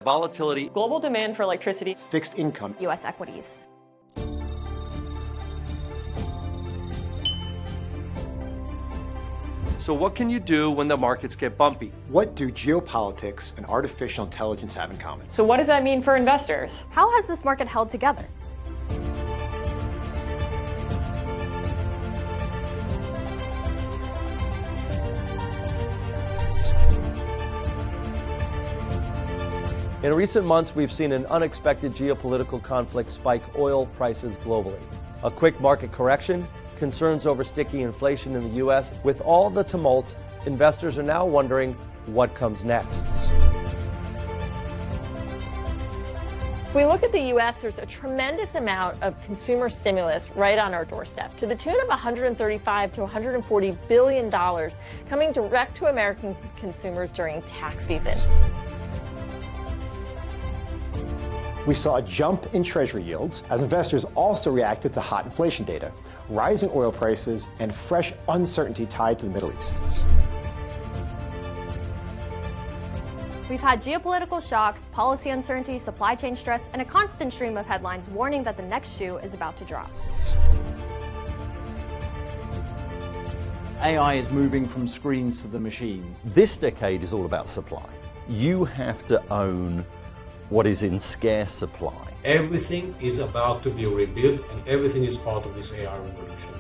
Volatility, global demand for electricity, fixed income, U.S. equities. So what can you do when the markets get bumpy? What do geopolitics and artificial intelligence have in common? So what does that mean for investors? How has this market held together? In recent months, we've seen an unexpected geopolitical conflict spike oil prices globally. A quick market correction, concerns over sticky inflation in the U.S. With all the tumult, investors are now wondering what comes next. If we look at the U.S., there's a tremendous amount of consumer stimulus right on our doorstep, to the tune of $135 to $140 billion coming direct to American consumers during tax season. We saw a jump in Treasury yields as investors also reacted to hot inflation data, rising oil prices, and fresh uncertainty tied to the Middle East. We've had geopolitical shocks, policy uncertainty, supply chain stress, and a constant stream of headlines warning that the next shoe is about to drop. AI is moving from screens to the machines. This decade is all about supply. You have to own what is in scarce supply. Everything is about to be rebuilt, and everything is part of this AI revolution.